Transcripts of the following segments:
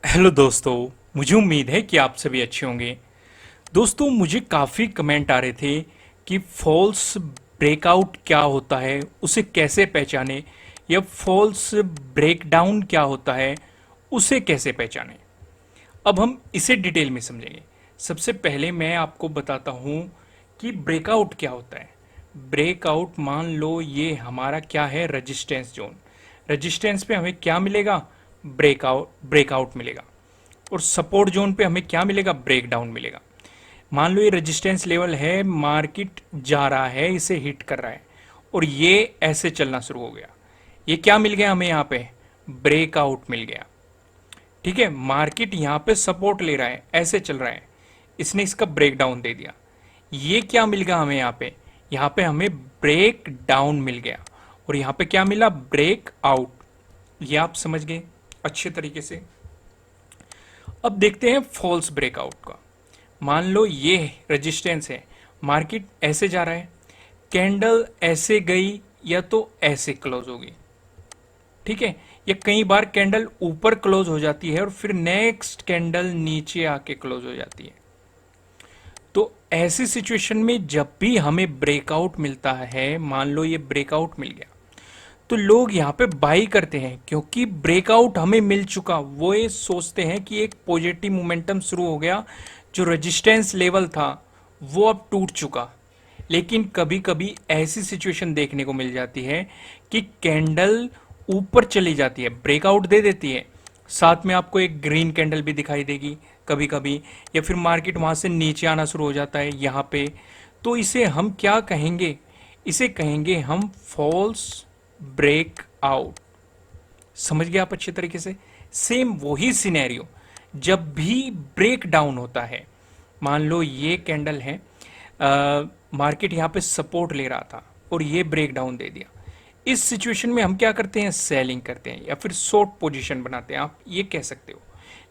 Hello दोस्तों। मुझे उम्मीद है कि आप सभी अच्छे होंगे। दोस्तों, मुझे काफ़ी कमेंट आ रहे थे कि फॉल्स ब्रेकआउट क्या होता है, उसे कैसे पहचाने, या फॉल्स ब्रेकडाउन क्या होता है, उसे कैसे पहचाने। अब हम इसे डिटेल में समझेंगे। सबसे पहले मैं आपको बताता हूँ कि ब्रेकआउट क्या होता है। ब्रेकआउट, मान लो ये हमारा क्या है, रेजिस्टेंस जोन। रेजिस्टेंस पे हमें क्या मिलेगा? ब्रेकआउट मिलेगा। और सपोर्ट जोन पे हमें क्या मिलेगा? ब्रेकडाउन मिलेगा। मान लो ये रेजिस्टेंस लेवल है, मार्केट जा रहा है, इसे हिट कर रहा है और ये ऐसे चलना शुरू हो गया। ये क्या मिल गया हमें? यहाँ पे ब्रेकआउट मिल गया। ठीक है, मार्केट यहाँ पे सपोर्ट ले रहा है, ऐसे चल रहा है, इसने इसका ब्रेक डाउन दे दिया। ये क्या मिल गया हमें? यहाँ पे हमें ब्रेक डाउन मिल गया। और यहाँ पे क्या मिला? Break out. ये आप समझ गए अच्छे तरीके से। अब देखते हैं फॉल्स ब्रेकआउट का। मान लो ये रेजिस्टेंस है, मार्केट ऐसे जा रहा है, कैंडल ऐसे गई या तो ऐसे क्लोज होगी। ठीक है, या कई बार कैंडल ऊपर क्लोज हो जाती है और फिर नेक्स्ट कैंडल नीचे आके क्लोज हो जाती है। तो ऐसी सिचुएशन में जब भी हमें ब्रेकआउट मिलता है, मान लो ये ब्रेकआउट मिल गया, तो लोग यहाँ पे बाई करते हैं क्योंकि ब्रेकआउट हमें मिल चुका। वो ये सोचते हैं कि एक पॉजिटिव मोमेंटम शुरू हो गया, जो रेजिस्टेंस लेवल था वो अब टूट चुका। लेकिन कभी कभी ऐसी सिचुएशन देखने को मिल जाती है कि कैंडल ऊपर चली जाती है, ब्रेकआउट दे देती है, साथ में आपको एक ग्रीन कैंडल भी दिखाई देगी कभी कभी, या फिर मार्केट वहां से नीचे आना शुरू हो जाता है यहाँ पे। तो इसे हम क्या कहेंगे? इसे कहेंगे हम फॉल्स ब्रेक आउट। समझ गए आप अच्छे तरीके से? सेम वही सिनेरियो जब भी ब्रेक डाउन होता है। मान लो ये कैंडल है, मार्केट यहाँ पे सपोर्ट ले रहा था और ये ब्रेक डाउन दे दिया। इस सिचुएशन में हम क्या करते हैं? सेलिंग करते हैं या फिर शॉर्ट पोजीशन बनाते हैं, आप ये कह सकते हो।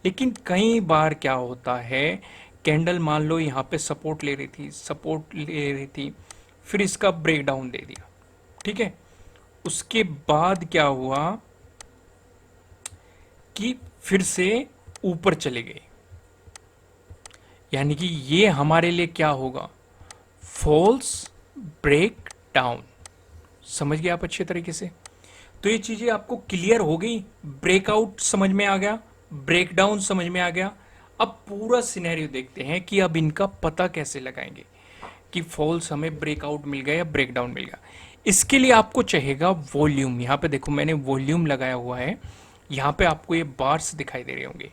लेकिन कई बार क्या होता है, कैंडल मान लो यहाँ पे सपोर्ट ले रही थी, फिर इसका ब्रेक डाउन दे दिया। ठीक है, उसके बाद क्या हुआ कि फिर से ऊपर चले गए। यानी कि ये हमारे लिए क्या होगा? False break down. समझ गए आप अच्छे तरीके से? तो ये चीजें आपको क्लियर हो गई। ब्रेकआउट समझ में आ गया, ब्रेकडाउन समझ में आ गया। अब पूरा सिनेरियो देखते हैं कि अब इनका पता कैसे लगाएंगे कि फॉल्स हमें ब्रेकआउट मिल गया या ब्रेकडाउन मिल गया। इसके लिए आपको चाहिएगा वॉल्यूम। यहाँ पे देखो मैंने वॉल्यूम लगाया हुआ है, यहाँ पे आपको ये बार्स दिखाई दे रहे होंगे।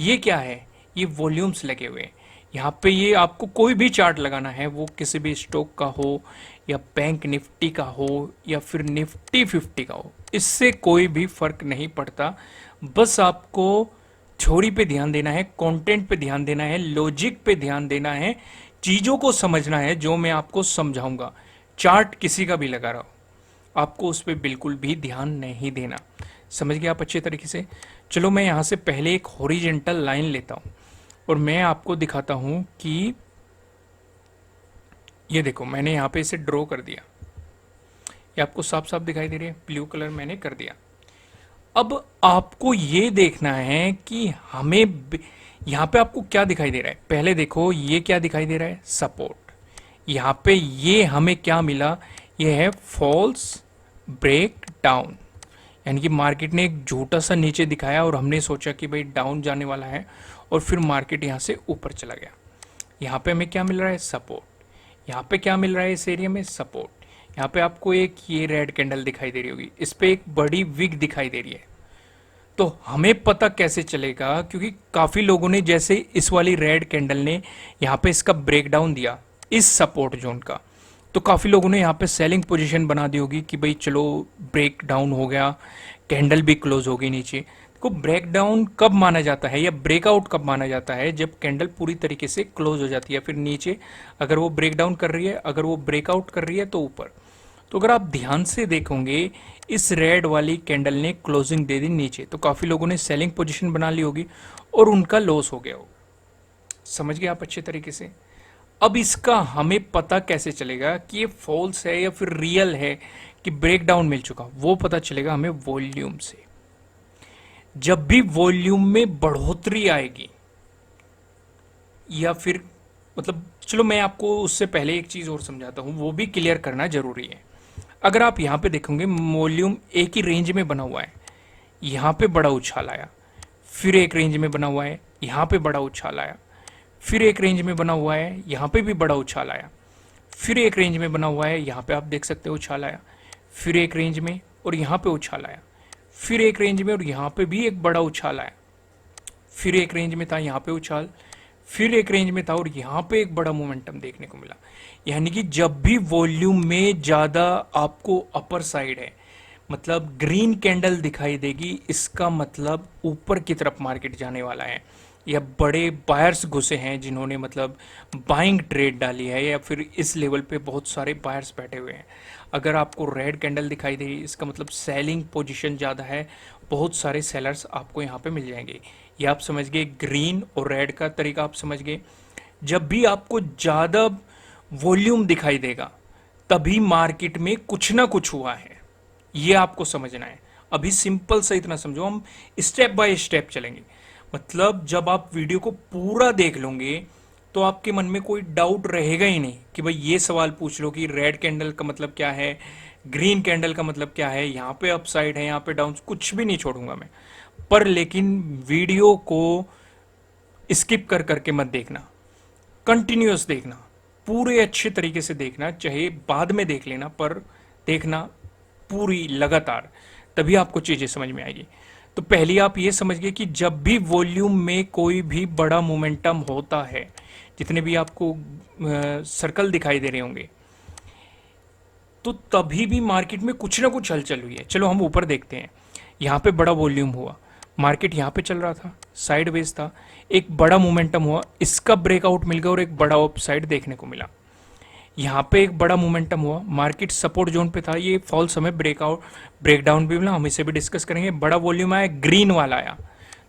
ये क्या है? ये वॉल्यूम्स लगे हुए हैं यहाँ पे। ये आपको कोई भी चार्ट लगाना है, वो किसी भी स्टॉक का हो या बैंक निफ्टी का हो या फिर निफ्टी 50 का हो, इससे कोई भी फर्क नहीं पड़ता। बस आपको थ्योरी पे ध्यान देना है, कंटेंट पे ध्यान देना है, लॉजिक पे ध्यान देना है, चीजों को समझना है जो मैं आपको समझाऊंगा। चार्ट किसी का भी लगा रहा हो, आपको उस पर बिल्कुल भी ध्यान नहीं देना। समझ गए आप अच्छे तरीके से? चलो मैं यहाँ से पहले एक हॉरिजेंटल लाइन लेता हूँ और मैं आपको दिखाता हूँ कि ये देखो मैंने यहाँ पे इसे ड्रॉ कर दिया। ये आपको साफ साफ दिखाई दे रही है, ब्लू कलर मैंने कर दिया। अब आपको ये देखना है कि हमें यहाँ पे आपको क्या दिखाई दे रहा है। पहले देखो ये क्या दिखाई दे रहा है? सपोर्ट। यहाँ पे ये हमें क्या मिला? ये है फॉल्स ब्रेक डाउन। यानी कि मार्केट ने एक झूठा सा नीचे दिखाया और हमने सोचा कि भाई डाउन जाने वाला है, और फिर मार्केट यहाँ से ऊपर चला गया। यहाँ पे हमें क्या मिल रहा है? सपोर्ट। यहाँ पे क्या मिल रहा है? इस एरिया में सपोर्ट। यहाँ पे आपको एक ये रेड कैंडल दिखाई दे रही होगी, इस पे एक बड़ी विग दिखाई दे रही है। तो हमें पता कैसे चलेगा? क्योंकि काफी लोगों ने, जैसे इस वाली रेड कैंडल ने यहाँ पे इसका ब्रेकडाउन दिया इस सपोर्ट जोन का, तो काफी लोगों ने यहाँ पे सेलिंग पोजीशन बना दी होगी कि भाई चलो ब्रेक डाउन हो गया, कैंडल भी क्लोज हो गई नीचे। को ब्रेक डाउन कब माना जाता है या ब्रेकआउट कब माना जाता है? जब कैंडल पूरी तरीके से क्लोज हो जाती है, फिर नीचे अगर वो ब्रेक डाउन कर रही है, अगर वो ब्रेकआउट कर रही है तो ऊपर। तो अगर आप ध्यान से देखोगे, इस रेड वाली कैंडल ने क्लोजिंग दे दी नीचे, तो काफी लोगों ने सेलिंग पोजीशन बना ली होगी और उनका लॉस हो गया होगा। समझ गए आप अच्छे तरीके से? अब इसका हमें पता कैसे चलेगा कि ये फॉल्स है या फिर रियल है, कि ब्रेकडाउन मिल चुका? वो पता चलेगा हमें वॉल्यूम से। जब भी वॉल्यूम में बढ़ोतरी आएगी, या फिर मतलब चलो मैं आपको उससे पहले एक चीज और समझाता हूं, वो भी क्लियर करना जरूरी है। अगर आप यहां पे देखोगे वॉल्यूम एक ही रेंज में बना हुआ है, यहां पे बड़ा उछाल आया, फिर एक रेंज में बना हुआ है, यहां पे बड़ा उछाल आया, फिर एक रेंज में बना हुआ है, यहां पे भी बड़ा उछाल आया, फिर एक रेंज में बना हुआ है, यहां पे आप देख सकते हो उछाल आया, फिर एक रेंज में और यहां पे उछाल आया, फिर एक रेंज में और यहां पे भी एक बड़ा उछाल आया, फिर एक रेंज में था, यहां पे उछाल, फिर एक रेंज में था और यहां पे एक बड़ा मोमेंटम देखने को मिला। यानी कि जब भी वॉल्यूम में ज्यादा आपको अपर साइड है, मतलब ग्रीन कैंडल दिखाई देगी, इसका मतलब ऊपर की तरफ मार्केट जाने वाला है, या बड़े बायर्स घुसे हैं जिन्होंने मतलब बाइंग ट्रेड डाली है, या फिर इस लेवल पे बहुत सारे बायर्स बैठे हुए हैं। अगर आपको रेड कैंडल दिखाई दे, इसका मतलब सेलिंग पोजीशन ज़्यादा है, बहुत सारे सेलर्स आपको यहाँ पे मिल जाएंगे। ये आप समझ गए, ग्रीन और रेड का तरीका आप समझ गए। जब भी आपको ज़्यादा वॉल्यूम दिखाई देगा, तभी मार्केट में कुछ ना कुछ हुआ है, ये आपको समझना है। अभी सिंपल से इतना समझो, हम स्टेप बाय स्टेप चलेंगे। मतलब जब आप वीडियो को पूरा देख लोगे तो आपके मन में कोई डाउट रहेगा ही नहीं कि भाई ये सवाल पूछ लो कि रेड कैंडल का मतलब क्या है, ग्रीन कैंडल का मतलब क्या है, यहाँ पे अपसाइड है, यहाँ पे डाउन, कुछ भी नहीं छोड़ूंगा मैं। पर लेकिन वीडियो को स्किप कर करके मत देखना, कंटिन्यूअस देखना, पूरे अच्छे तरीके से देखना, चाहे बाद में देख लेना, पर देखना पूरी लगातार, तभी आपको चीजें समझ में आएगी। तो पहले आप ये समझिए कि जब भी वॉल्यूम में कोई भी बड़ा मोमेंटम होता है, जितने भी आपको सर्कल दिखाई दे रहे होंगे, तो तभी भी मार्केट में कुछ ना कुछ हलचल हुई है। चलो हम ऊपर देखते हैं। यहाँ पे बड़ा वॉल्यूम हुआ, मार्केट यहाँ पे चल रहा था, साइडवेज था, एक बड़ा मोमेंटम हुआ, इसका ब्रेकआउट मिल गया और एक बड़ा अप साइड देखने को मिला। यहाँ पे एक बड़ा मोमेंटम हुआ, मार्केट सपोर्ट जोन पे था, ये फॉल्स हमें ब्रेकआउट ब्रेकडाउन भी मिला, हम इसे भी डिस्कस करेंगे। बड़ा वॉल्यूम आया, ग्रीन वाला आया,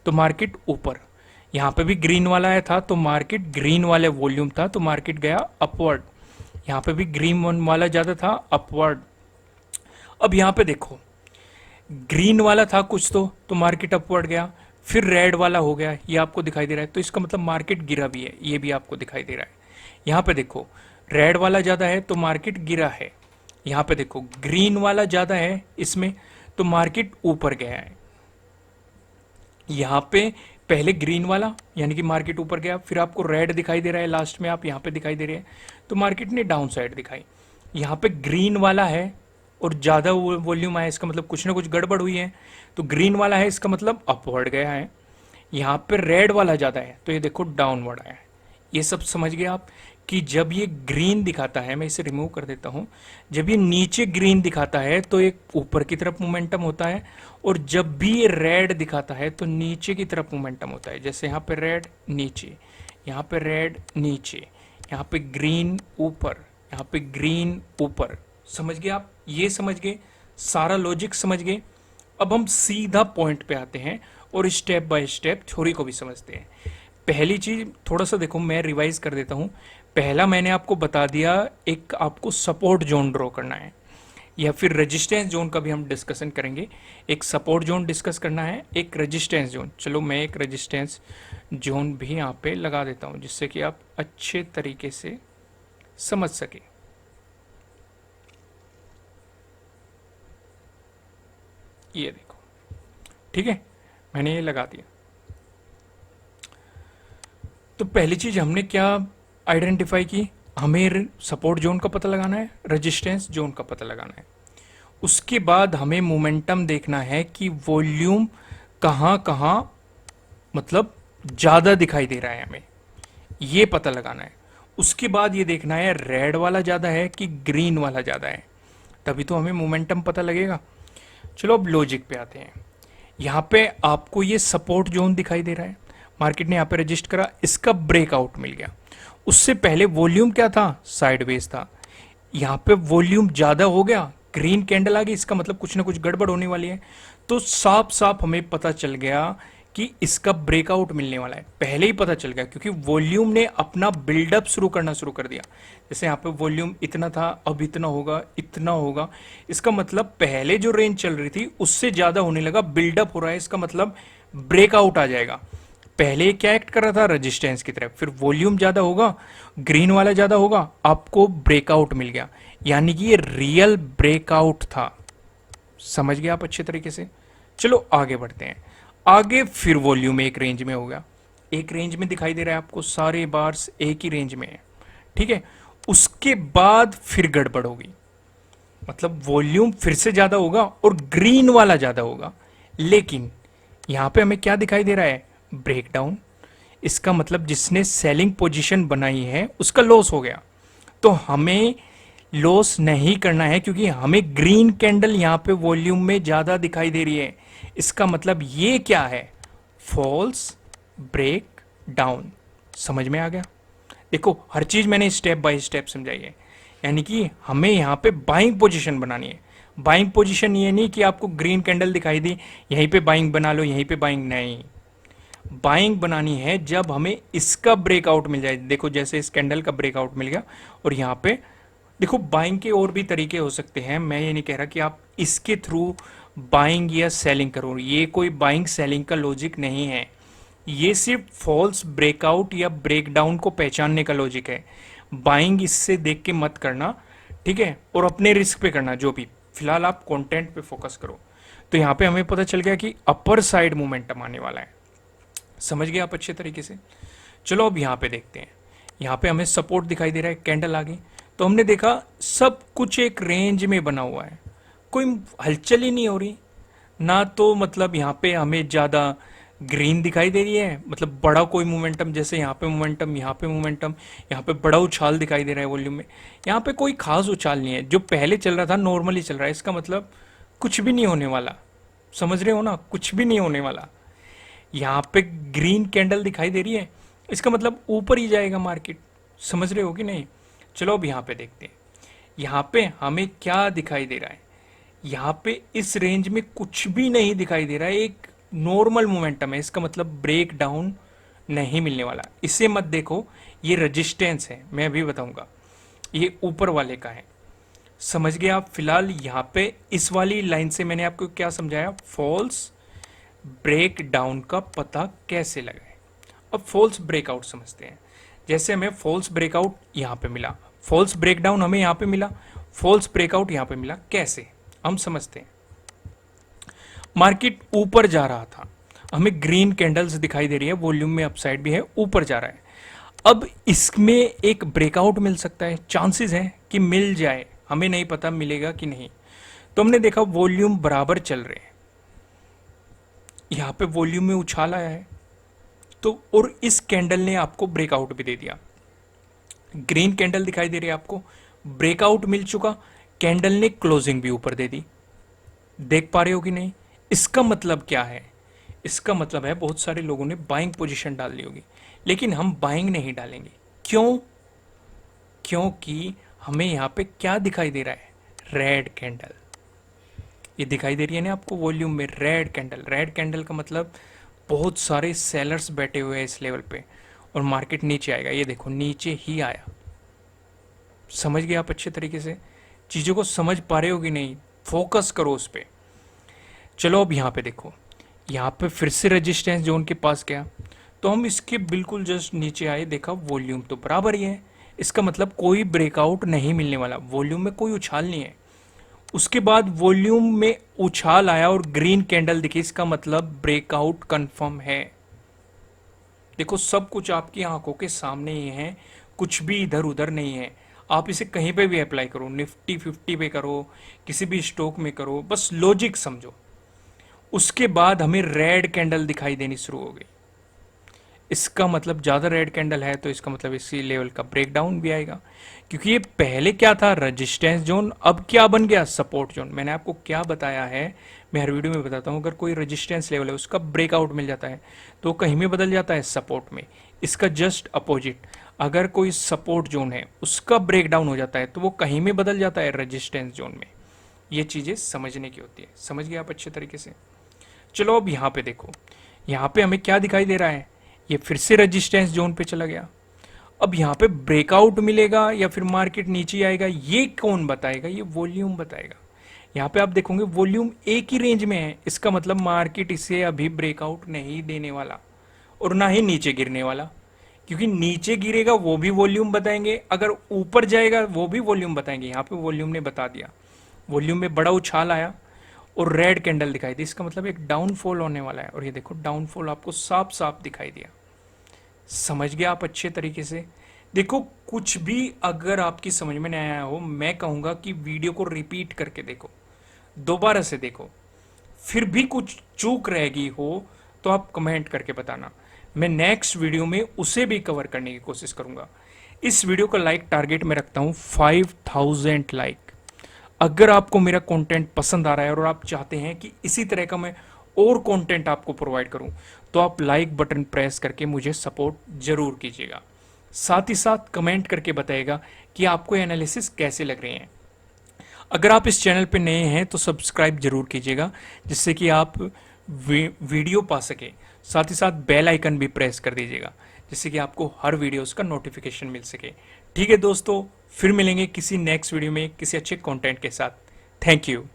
तो मार्केट ऊपर। यहाँ पे भी ग्रीन वाला आया था, तो मार्केट ग्रीन वाले वॉल्यूम था, तो मार्केट गया अपवर्ड। यहाँ पे भी ग्रीन वाला ज्यादा था, अपवर्ड। अब यहाँ पे देखो, ग्रीन वाला था कुछ तो मार्केट अपवर्ड गया, फिर रेड वाला हो गया, ये आपको दिखाई दे रहा है, तो इसका मतलब मार्केट गिरा भी है, ये भी आपको दिखाई दे रहा है। यहाँ पे देखो, रेड वाला ज्यादा है तो मार्केट गिरा है। यहाँ पे देखो, ग्रीन वाला ज्यादा है इसमें, तो मार्केट ऊपर गया है। यहाँ पे पहले ग्रीन वाला यानी कि मार्केट ऊपर गया, फिर आपको रेड दिखाई दे रहा है लास्ट में, आप यहाँ पे दिखाई दे रहे हैं, तो मार्केट ने डाउन साइड दिखाई। यहाँ पे ग्रीन वाला है और ज्यादा वॉल्यूम आया, इसका मतलब कुछ ना कुछ गड़बड़ हुई है, तो ग्रीन वाला है, इसका मतलब अपवर्ड गया है। यहाँ पे रेड वाला ज्यादा है, तो ये देखो डाउनवर्ड आया है। ये सब समझ गए आप कि जब ये ग्रीन दिखाता है, मैं इसे रिमूव कर देता हूं, जब ये नीचे ग्रीन दिखाता है तो एक ऊपर की तरफ मोमेंटम होता है, और जब भी ये रेड दिखाता है तो नीचे की तरफ मोमेंटम होता है। जैसे यहाँ पे रेड नीचे, यहाँ पे रेड नीचे, यहाँ पे ग्रीन ऊपर, यहाँ पे ग्रीन ऊपर। समझ गए आप, ये समझ गए, सारा लॉजिक समझ गए। अब हम सीधा पॉइंट पे आते हैं और स्टेप बाय स्टेप थ्योरी को भी समझते हैं। पहली चीज थोड़ा सा देखो, मैं रिवाइज कर देता हूं। पहला मैंने आपको बता दिया, एक आपको सपोर्ट जोन ड्रॉ करना है, या फिर रेजिस्टेंस जोन का भी हम डिस्कशन करेंगे। एक सपोर्ट जोन डिस्कस करना है, एक रेजिस्टेंस जोन। चलो मैं एक रेजिस्टेंस जोन भी यहाँ पे लगा देता हूँ, जिससे कि आप अच्छे तरीके से समझ सके। ये देखो, ठीक है, मैंने ये लगा दिया। तो पहली चीज हमने क्या आइडेंटिफाई की, हमें सपोर्ट जोन का पता लगाना है, रेजिस्टेंस जोन का पता लगाना है। उसके बाद हमें मोमेंटम देखना है कि वॉल्यूम कहाँ कहाँ मतलब ज़्यादा दिखाई दे रहा है, हमें ये पता लगाना है। उसके बाद ये देखना है रेड वाला ज़्यादा है कि ग्रीन वाला ज़्यादा है, तभी तो हमें मोमेंटम पता लगेगा। चलो अब लॉजिक पे आते हैं। यहाँ पे आपको ये सपोर्ट जोन दिखाई दे रहा है, मार्केट ने यहाँ पे रजिस्ट करा, इसका ब्रेकआउट मिल गया। उससे पहले वॉल्यूम क्या था, साइडवेज था, यहाँ पे वॉल्यूम ज्यादा हो गया, ग्रीन कैंडल आ गई, इसका मतलब कुछ ना कुछ गड़बड़ होने वाली है। तो साफ साफ हमें पता चल गया कि इसका ब्रेकआउट मिलने वाला है, पहले ही पता चल गया, क्योंकि वॉल्यूम ने अपना बिल्डअप शुरू करना शुरू कर दिया। जैसे यहाँ पे वॉल्यूम इतना था, अब इतना होगा, इतना होगा, इसका मतलब पहले जो रेंज चल रही थी उससे ज्यादा होने लगा, बिल्डअप हो रहा है, इसका मतलब ब्रेकआउट आ जाएगा। पहले क्या एक्ट कर रहा था, रेजिस्टेंस की तरफ, फिर वॉल्यूम ज्यादा होगा, ग्रीन वाला ज्यादा होगा, आपको ब्रेकआउट मिल गया, यानी कि ये रियल ब्रेकआउट था। समझ गए आप अच्छे तरीके से। चलो आगे बढ़ते हैं। आगे फिर वॉल्यूम एक रेंज में होगा, एक रेंज में दिखाई दे रहा है आपको, सारे बार्स एक ही रेंज में है, ठीक है। उसके बाद फिर गड़बड़ होगी, मतलब वॉल्यूम फिर से ज्यादा होगा और ग्रीन वाला ज्यादा होगा, लेकिन यहां पे हमें क्या दिखाई दे रहा है, ब्रेकडाउन। इसका मतलब जिसने सेलिंग पोजीशन बनाई है उसका लॉस हो गया। तो हमें लॉस नहीं करना है, क्योंकि हमें ग्रीन कैंडल यहां पे वॉल्यूम में ज्यादा दिखाई दे रही है। इसका मतलब ये क्या है, फॉल्स ब्रेक डाउन। समझ में आ गया। देखो हर चीज मैंने स्टेप बाय स्टेप समझाई है, यानी कि हमें यहाँ पे बाइंग पोजीशन बनानी है। बाइंग पोजीशन ये नहीं कि आपको ग्रीन कैंडल दिखाई दी यहीं पे बाइंग बना लो, यहीं पे बाइंग नहीं। बाइंग बनानी है जब हमें इसका ब्रेकआउट मिल जाए। देखो जैसे इस कैंडल का ब्रेकआउट मिल गया और यहाँ पे देखो, बाइंग के और भी तरीके हो सकते हैं, मैं ये नहीं कह रहा कि आप इसके थ्रू बाइंग या सेलिंग करो, ये कोई बाइंग सेलिंग का लॉजिक नहीं है। ये सिर्फ फॉल्स ब्रेकआउट या ब्रेकडाउन को पहचानने का लॉजिक है। बाइंग इससे देख के मत करना, ठीक है, और अपने रिस्क पे करना। जो भी फिलहाल आप कंटेंट पे फोकस करो। तो यहाँ पे हमें पता चल गया कि अपर साइड मोमेंटम आने वाला है। समझ गए आप अच्छे तरीके से। चलो अब यहाँ पे देखते हैं। यहाँ पे हमें सपोर्ट दिखाई दे रहा है, कैंडल आ गई, तो हमने देखा सब कुछ एक रेंज में बना हुआ है, कोई हलचल ही नहीं हो रही ना। तो मतलब यहाँ पे हमें ज़्यादा ग्रीन दिखाई दे रही है, मतलब बड़ा कोई मोमेंटम, जैसे यहाँ पे मोमेंटम, यहाँ पे मोमेंटम, यहाँ पे बड़ा उछाल दिखाई दे रहा है वॉल्यूम में। यहाँ पे कोई खास उछाल नहीं है, जो पहले चल रहा था नॉर्मली चल रहा है। इसका मतलब कुछ भी नहीं होने वाला। समझ रहे हो ना, कुछ भी नहीं होने वाला। यहाँ पे ग्रीन कैंडल दिखाई दे रही है, इसका मतलब ऊपर ही जाएगा मार्केट। समझ रहे हो कि नहीं। चलो अब यहाँ पे देखते हैं। यहाँ पे हमें क्या दिखाई दे रहा है, यहाँ पे इस रेंज में कुछ भी नहीं दिखाई दे रहा है, एक नॉर्मल मोमेंटम है। इसका मतलब ब्रेक डाउन नहीं मिलने वाला। इसे मत देखो, ये रेजिस्टेंस है, मैं अभी बताऊंगा। ये ऊपर वाले का है, समझ गए आप। फिलहाल यहाँ पे इस वाली लाइन से मैंने आपको क्या समझाया, फॉल्स ब्रेक डाउन का पता कैसे लगाए। अब फॉल्स ब्रेकआउट समझते हैं। जैसे हमें फॉल्स ब्रेकआउट यहाँ पे मिला, फॉल्स ब्रेकडाउन हमें यहाँ पे मिला, फॉल्स ब्रेकआउट यहाँ पे मिला, कैसे हम समझते हैं। मार्केट ऊपर जा रहा था, हमें ग्रीन कैंडल्स दिखाई दे रही है, वॉल्यूम में अपसाइड भी है, ऊपर जा रहा है। अब इसमें एक ब्रेकआउट मिल सकता है, चांसेस है कि मिल जाए, हमें नहीं पता मिलेगा कि नहीं। तो हमने देखा वॉल्यूम बराबर चल रहे हैं, यहाँ पे वॉल्यूम में उछाल आया है, तो और इस कैंडल ने आपको ब्रेकआउट भी दे दिया। ग्रीन कैंडल दिखाई दे रही है आपको, ब्रेकआउट मिल चुका, कैंडल ने क्लोजिंग भी ऊपर दे दी। देख पा रहे हो कि नहीं। इसका मतलब क्या है, इसका मतलब है बहुत सारे लोगों ने बाइंग पोजीशन डाल ली होगी, लेकिन हम बाइंग नहीं डालेंगे। क्यों, क्योंकि हमें यहाँ पे क्या दिखाई दे रहा है, रेड कैंडल। ये दिखाई दे रही है ना आपको वॉल्यूम में, रेड कैंडल। रेड कैंडल का मतलब बहुत सारे सेलर्स बैठे हुए हैं इस लेवल पे, और मार्केट नीचे आएगा। ये देखो नीचे ही आया। समझ गए आप अच्छे तरीके से, चीज़ों को समझ पा रहे हो कि नहीं, फोकस करो उस पर। चलो अब यहाँ पे देखो, यहाँ पे फिर से रेजिस्टेंस जोन के पास गया, तो हम इसके बिल्कुल जस्ट नीचे आए, देखा वॉल्यूम तो बराबर ही है। इसका मतलब कोई ब्रेकआउट नहीं मिलने वाला, वॉल्यूम में कोई उछाल नहीं है। उसके बाद वॉल्यूम में उछाल आया और ग्रीन कैंडल दिखी, इसका मतलब ब्रेकआउट कंफर्म है। देखो सब कुछ आपकी आंखों के सामने ही है, कुछ भी इधर उधर नहीं है। आप इसे कहीं पे भी अप्लाई करो, निफ्टी 50 पे करो, किसी भी स्टॉक में करो, बस लॉजिक समझो। उसके बाद हमें रेड कैंडल दिखाई देनी शुरू हो गई, इसका मतलब ज़्यादा रेड कैंडल है, तो इसका मतलब इसी लेवल का ब्रेकडाउन भी आएगा। क्योंकि ये पहले क्या था, रेजिस्टेंस जोन, अब क्या बन गया, सपोर्ट जोन। मैंने आपको क्या बताया है, मैं हर वीडियो में बताता हूँ, अगर कोई रेजिस्टेंस लेवल है उसका ब्रेकआउट मिल जाता है तो कहीं में बदल जाता है सपोर्ट में। इसका जस्ट अपोजिट, अगर कोई सपोर्ट जोन है उसका ब्रेकडाउन हो जाता है तो वो कहीं में बदल जाता है रेजिस्टेंस जोन में। ये चीज़ें समझने की होती है। समझ गए आप अच्छे तरीके से। चलो अब यहाँ पे देखो, यहाँ पे हमें क्या दिखाई दे रहा है, ये फिर से रेजिस्टेंस जोन पे चला गया। अब यहाँ पे ब्रेकआउट मिलेगा या फिर मार्केट नीचे आएगा, ये कौन बताएगा, ये वॉल्यूम बताएगा। यहाँ पे आप देखोगे वॉल्यूम एक ही रेंज में है, इसका मतलब मार्केट इसे अभी ब्रेकआउट नहीं देने वाला और ना ही नीचे गिरने वाला, क्योंकि नीचे गिरेगा वो भी वॉल्यूम बताएंगे, अगर ऊपर जाएगा वो भी वॉल्यूम बताएंगे। यहाँ पे वॉल्यूम ने बता दिया, वॉल्यूम में बड़ा उछाल आया और रेड कैंडल दिखाई दी, इसका मतलब एक डाउनफॉल होने वाला है। और ये देखो डाउनफॉल आपको साफ साफ दिखाई दिया। समझ गया आप अच्छे तरीके से। देखो कुछ भी अगर आपकी समझ में नहीं आया हो, मैं कहूंगा कि वीडियो को रिपीट करके देखो, दोबारा से देखो। फिर भी कुछ चूक रहेगी हो तो आप कमेंट करके बताना, मैं नेक्स्ट वीडियो में उसे भी कवर करने की कोशिश करूंगा। इस वीडियो का लाइक टारगेट में रखता हूं 5000 लाइक। अगर आपको मेरा कंटेंट पसंद आ रहा है और आप चाहते हैं कि इसी तरह का मैं और कंटेंट आपको प्रोवाइड करूं, तो आप लाइक बटन प्रेस करके मुझे सपोर्ट जरूर कीजिएगा। साथ ही साथ कमेंट करके बताइएगा कि आपको एनालिसिस कैसे लग रहे हैं। अगर आप इस चैनल पे नए हैं तो सब्सक्राइब जरूर कीजिएगा, जिससे कि आप वीडियो पा सके। साथ ही साथ बेल आइकन भी प्रेस कर दीजिएगा, जिससे कि आपको हर वीडियोस का नोटिफिकेशन मिल सके। ठीक है दोस्तों, फिर मिलेंगे किसी नेक्स्ट वीडियो में किसी अच्छे कंटेंट के साथ। Thank you.